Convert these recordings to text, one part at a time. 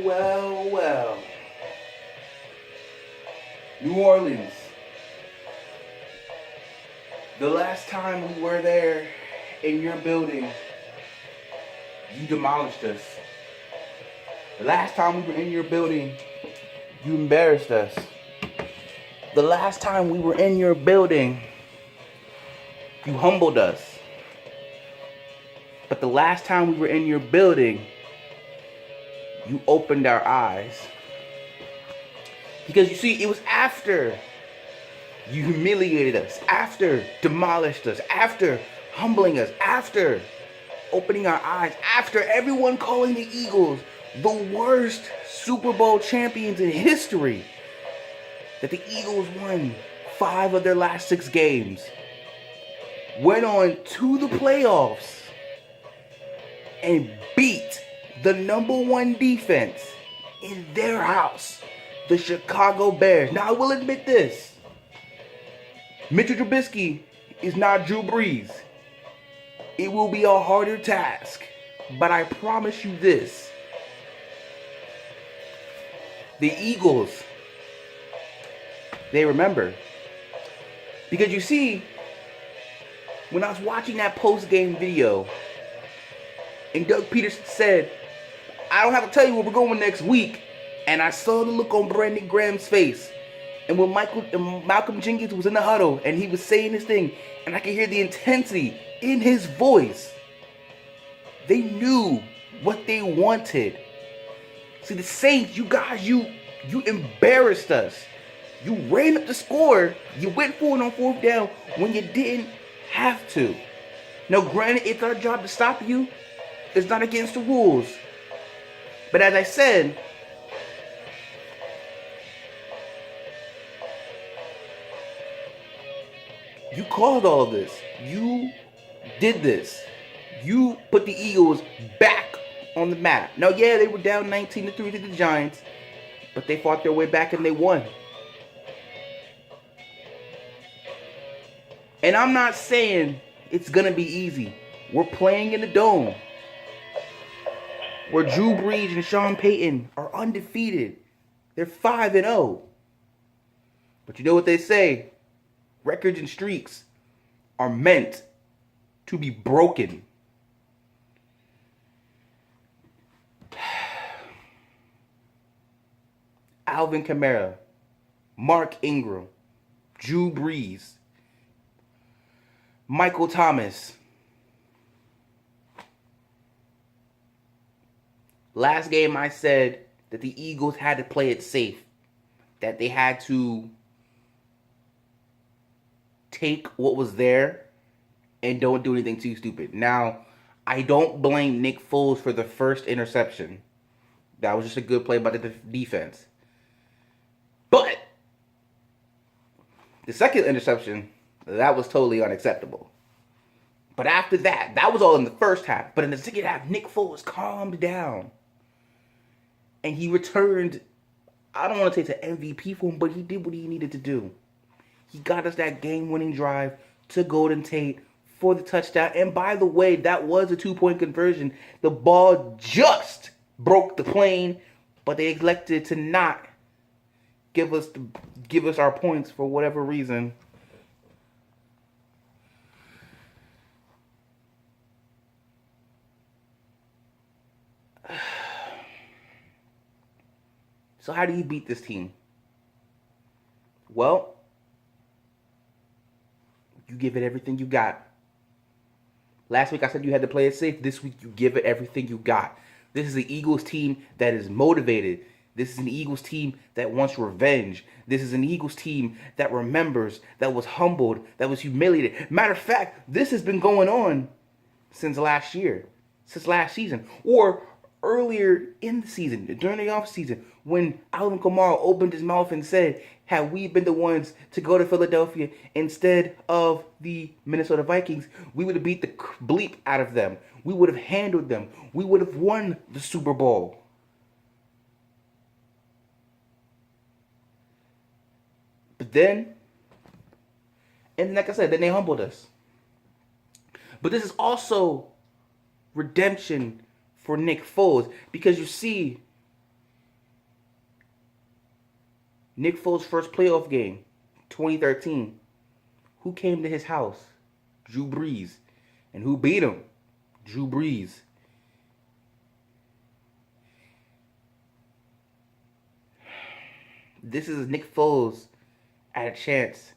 Well. New Orleans. The last time we were there in your building, you demolished us. The last time we were in your building, you embarrassed us. The last time we were in your building, you humbled us. But the last time we were in your building, you opened our eyes. Because you see, it was after you humiliated us, after demolished us, after humbling us, after opening our eyes, after everyone calling the Eagles the worst Super Bowl champions in history, that the Eagles won 5 of their last 6 games, went on to the playoffs, and beat the #1 defense in their house, the Chicago Bears. Now, I will admit this. Mitchell Trubisky is not Drew Brees. It will be a harder task, but I promise you this. The Eagles, they remember. Because you see, when I was watching that post-game video, and Doug Peterson said, I don't have to tell you where we're going next week, and I saw the look on Brandon Graham's face. And when Malcolm Jenkins was in the huddle and he was saying his thing, and I could hear the intensity in his voice, they knew what they wanted. See, the Saints, you guys, you embarrassed us. You ran up the score. You went for it on 4th down when you didn't have to. Now, granted, it's our job to stop you. It's not against the rules. But as I said, you caused all of this. You did this. You put the Eagles back on the map. Now, yeah, they were down 19-3 to the Giants, but they fought their way back and they won. And I'm not saying it's going to be easy. We're playing in the Dome, where Drew Brees and Sean Payton are undefeated. They're 5-0. But you know what they say? Records and streaks are meant to be broken. Alvin Kamara, Mark Ingram, Drew Brees, Michael Thomas. Last game I said that the Eagles had to play it safe. That they had to take what was there and don't do anything too stupid. Now, I don't blame Nick Foles for the first interception. That was just a good play by the defense. But the second interception, that was totally unacceptable. But after that, that was all in the first half. But in the second half, Nick Foles calmed down. And he returned, I don't want to say it's an MVP for him, but he did what he needed to do. He got us that game-winning drive to Golden Tate for the touchdown. And by the way, that was a 2-point conversion. The ball just broke the plane, but they elected to not give us our points for whatever reason. So how do you beat this team? Well, you give it everything you got. Last week I said you had to play it safe. This week you give it everything you got. This is the Eagles team that is motivated. This is an Eagles team that wants revenge. This is an Eagles team that remembers, that was humbled, that was humiliated. Matter of fact, this has been going on since last year, since last season, or earlier in the season, during the offseason, when Alvin Kamara opened his mouth and said, had we been the ones to go to Philadelphia instead of the Minnesota Vikings, we would have beat the bleep out of them. We would have handled them. We would have won the Super Bowl. But then, and like I said, then they humbled us. But this is also redemption for Nick Foles, because you see, Nick Foles' first playoff game, 2013. Who came to his house? Drew Brees. And who beat him? Drew Brees. This is Nick Foles at a chance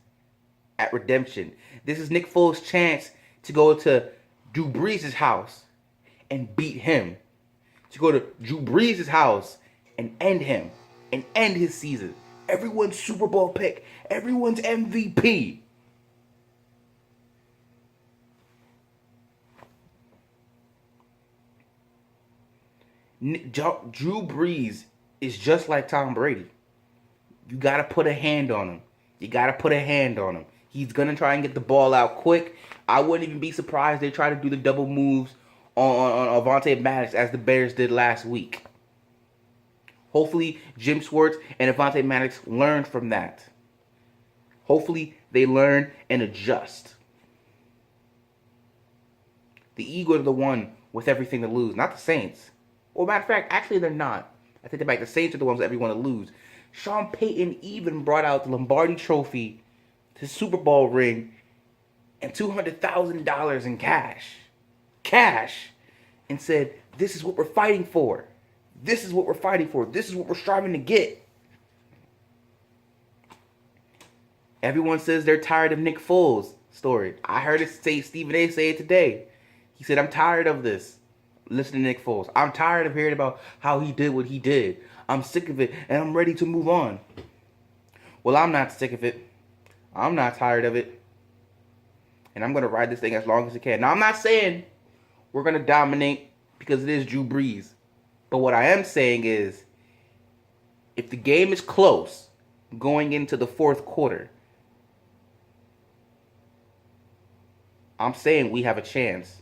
at redemption. This is Nick Foles' chance to go to Drew Brees' house and beat him. To go to Drew Brees' house and end him. And end his season. Everyone's Super Bowl pick. Everyone's MVP. Drew Brees is just like Tom Brady. You got to put a hand on him. You got to put a hand on him. He's going to try and get the ball out quick. I wouldn't even be surprised they try to do the double moves on Avonte Maddox as the Bears did last week. Hopefully, Jim Schwartz and Avonte Maddox learned from that. Hopefully, they learn and adjust. The Eagles are the one with everything to lose, not the Saints. Well, matter of fact, actually they're not. I think the Saints are the ones that everyone to lose. Sean Payton even brought out the Lombardi Trophy, the Super Bowl ring, and $200,000 in cash, and said, "This is what we're fighting for. This is what we're fighting for. This is what we're striving to get." Everyone says they're tired of Nick Foles' story. I heard Stephen A. say it today. He said, "I'm tired of this. Listen to Nick Foles. I'm tired of hearing about how he did what he did. I'm sick of it, and I'm ready to move on." Well, I'm not sick of it. I'm not tired of it. And I'm going to ride this thing as long as it can. Now, I'm not saying we're going to dominate because it is Drew Brees. But what I am saying is, if the game is close going into the fourth quarter, I'm saying we have a chance.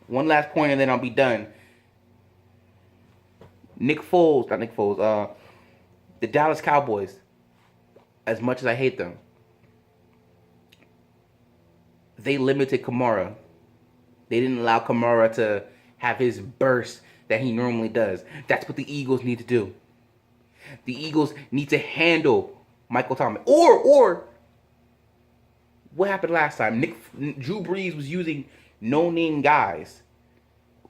One last point and then I'll be done. The Dallas Cowboys, as much as I hate them, they limited Kamara. They didn't allow Kamara to have his burst that he normally does. That's what the Eagles need to do. The Eagles need to handle Michael Thomas. Or what happened last time? Drew Brees was using no-name guys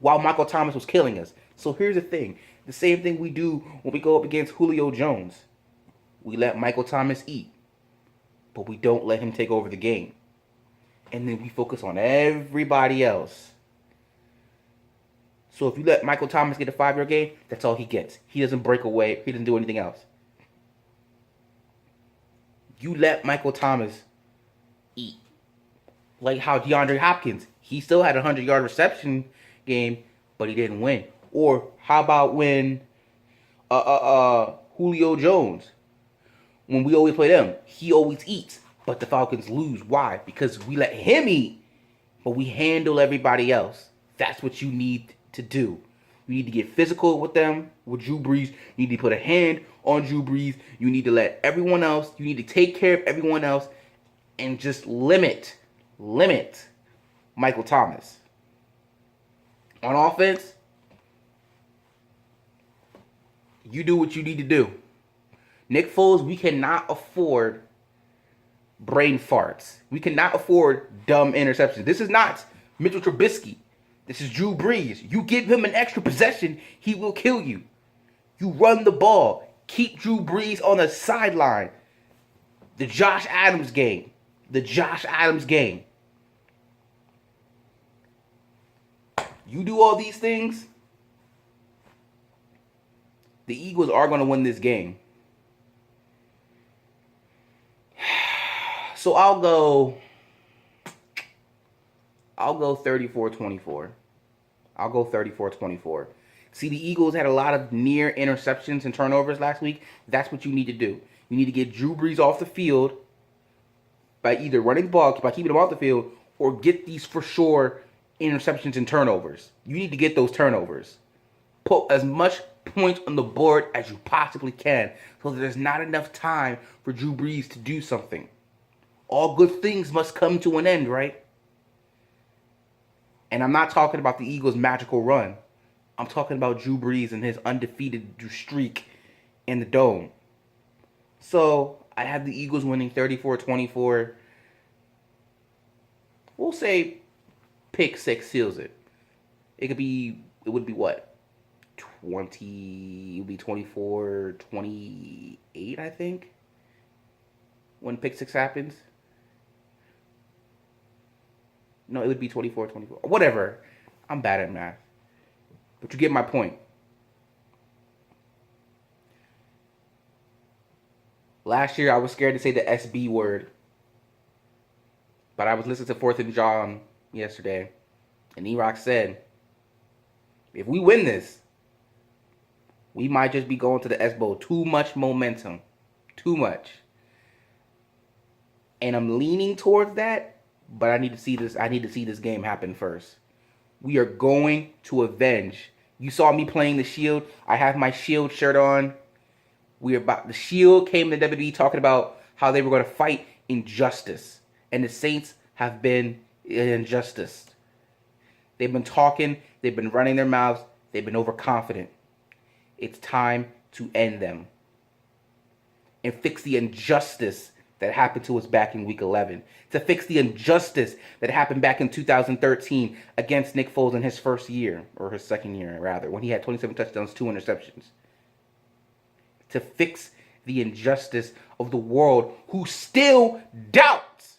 while Michael Thomas was killing us. So here's the thing. The same thing we do when we go up against Julio Jones. We let Michael Thomas eat, but we don't let him take over the game. And then we focus on everybody else. So if you let Michael Thomas get a 5-yard gain, that's all he gets. He doesn't break away. He doesn't do anything else. You let Michael Thomas eat. Like how DeAndre Hopkins, he still had a 100-yard reception game, but he didn't win. Or how about when Julio Jones, when we always play them, he always eats, but the Falcons lose. Why? Because we let him eat, but we handle everybody else. That's what you need to do. You need to get physical with them, with Drew Brees. You need to put a hand on Drew Brees. You need to let everyone else, you need to take care of everyone else and just limit Michael Thomas. On offense, you do what you need to do. Nick Foles, we cannot afford brain farts. We cannot afford dumb interceptions. This is not Mitchell Trubisky. This is Drew Brees. You give him an extra possession, he will kill you. You run the ball. Keep Drew Brees on the sideline. The Josh Adams game. You do all these things, the Eagles are going to win this game. So I'll go 34-24. I'll go 34-24. See, the Eagles had a lot of near interceptions and turnovers last week. That's what you need to do. You need to get Drew Brees off the field by either running the ball, by keeping him off the field, or get these for sure interceptions and turnovers. You need to get those turnovers. Put as much points on the board as you possibly can so that there's not enough time for Drew Brees to do something. All good things must come to an end, right? And I'm not talking about the Eagles' magical run. I'm talking about Drew Brees and his undefeated streak in the Dome. So I have the Eagles winning 34-24. We'll say pick six seals it. It would be what? 20, it would be 24-28, I think, when pick six happens. No, it would be 24-24. Whatever. I'm bad at math. But you get my point. Last year, I was scared to say the SB word. But I was listening to Fourth and John yesterday. And E-Rock said, if we win this, we might just be going to the S Bowl. Too much momentum. Too much. And I'm leaning towards that. But I need to see this. I need to see this game happen first. We are going to avenge. You saw me playing the Shield. I have my Shield shirt on. The Shield came to WWE talking about how they were going to fight injustice, and the Saints have been injustice. They've been talking. They've been running their mouths. They've been overconfident. It's time to end them and fix the injustice that happened to us back in Week 11. To fix the injustice that happened back in 2013 against Nick Foles in his first year, or his second year, rather, when he had 27 touchdowns, 2 interceptions. To fix the injustice of the world who still doubts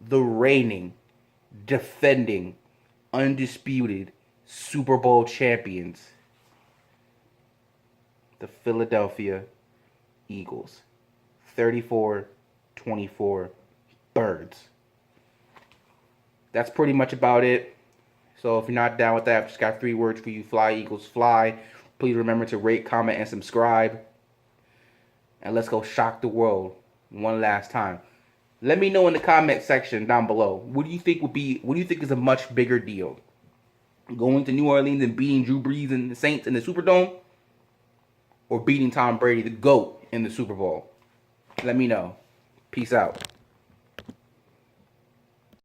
the reigning, defending, undisputed Super Bowl champions, the Philadelphia Eagles. 34-24 birds. That's pretty much about it. So if you're not down with that, I've just got 3 words for you. Fly, Eagles, fly. Please remember to rate, comment, and subscribe. And let's go shock the world one last time. Let me know in the comment section down below. What do you think is a much bigger deal? Going to New Orleans and beating Drew Brees and the Saints in the Superdome? Or beating Tom Brady, the GOAT, in the Super Bowl? Let me know. Peace out.